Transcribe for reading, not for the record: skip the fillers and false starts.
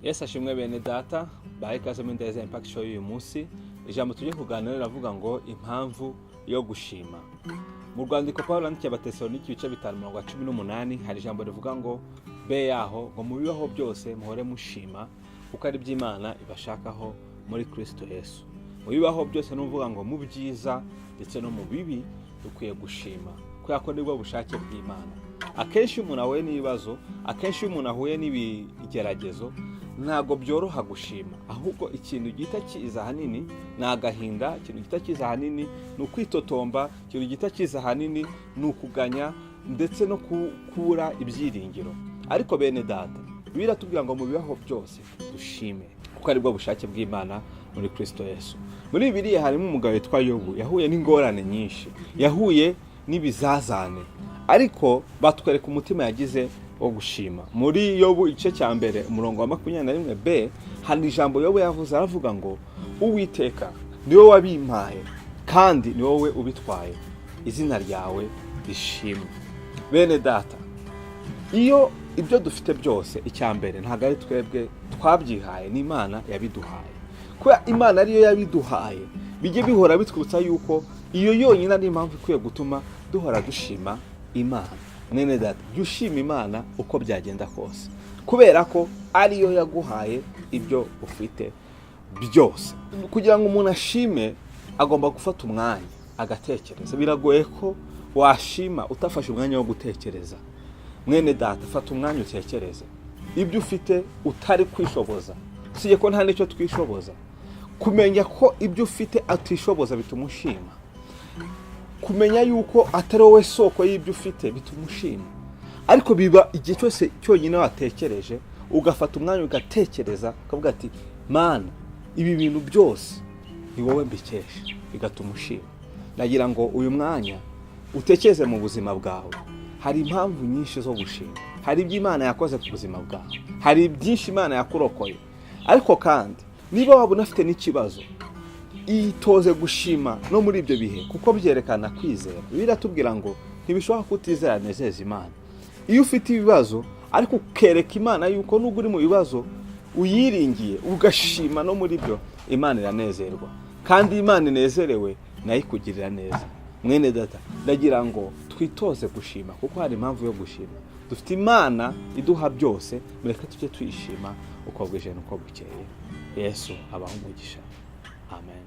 Yesu ashimwe bene data, bahe ikaze muri Ndeza Impact Show y'uyu munsi. Ijambo tujye kuganira riravuga ngo impamvu yo gushima. Mu rwandiko Pawulo yandikiye Abatesalonike ibice 5:18 hari ijambo rivuga ngo be yaho ngo mu bibaho byose muhore mushima kuko ari by'Imana ibashakaho muri Kristo Yesu. Mu bibaho byose n'uvuga ngo mu byiza ndetse no mu bibi dukwiye gushima kubera ko nibwo bushake bw'Imana. Akenshi umuntu ahuye n'ibibazo, akenshi umuntu ahuye n'ibigeragezo ntago byoroha gushima, ahubwo ikintu gita kiza hanini ni agahinda, ikintu gita kiza hanini ni ukwitotomba, ikintu gita kiza hanini ni ukuganya ndetse no kubura ibyiringiro. Ariko bene data biratubwira ngo mu bibaho byose dushime kuko ari bwo bushake bw'Imana muri Kristo Yesu. Muri Bibiliya harimo umugabo witwa Yobu, yahuye n'ingorane nyinshi, yahuye n'ibizazane, ariko batwereka umutima yagize wo gushima. Muri Yobu igice cya mbere umurongo wa 21b hari ijambo Yobu yavuze, aravuga ngo Uwiteka ni wowe wabimpaye kandi ni wowe ubitwaye, izina ryawe rishimwe. Bene data, iyo ibyo dufite byose icya mbere ntago ari twebwe twabyihaye, ni Imana yabiduhaye. Kuba Imana ariyo yabiduhaye bijye bihora bitwutsa yuko iyo yonyine ari impamvu ikwiye gutuma duhora dushima Imana. Nene data, yushima Imana uko byagenda kose kubera ko ariyo yaguhaye ibyo ufite byose. Kugira ngo umuntu ashime agomba gufata umwanya agatekereza. Biragoye ko washima utafashe umwanya wo gutekereza. Mwene data, fata umwanya utekereze ibyo ufite utari kwishoboza. Siye ko nta nicyo twishoboza. Kumenya ko ibyo ufite atishoboza bituma ushima. Kumenya yuko atari wowe soko y'ibyo ufite bituma ushima. Ariko biba igihe cyose cyonyine watekereje, ugafata umwanya ugatekereza, ukavuga ati Mana, ibi bintu byose ni wowe mbikesha, bigatuma ushima. Nagira ngo uyu mwanya utekereze mu buzima bwawe. Hari impamvu nyinshi zo gushima. Hari ibyo Imana yakoze ku buzima bwawe, hari byinshi Imana yakurokoye. Ariko kandi niba waba unafite n'ikibazo, itoze gushima no muri ibyo bihe kuko byerekana kwizera. Biratubwira ngo ntibishobora kutizera nezeza Imana. Iyo ufite ibibazo ariko ukereka Imana yuko nubwo uri mu bibazo uyiringiye ugashima no muri byo, Imana iranezerwa. Kandi Imana inezerewe nayo ikugirira neza. Mwene data, ndagira ngo twitoze gushima kuko hari impamvu yo gushima. Dufite Imana iduha byose, mureke tujye tuyishima uko bwije n'uko bukeye. Yesu abaho umugisha. Amen.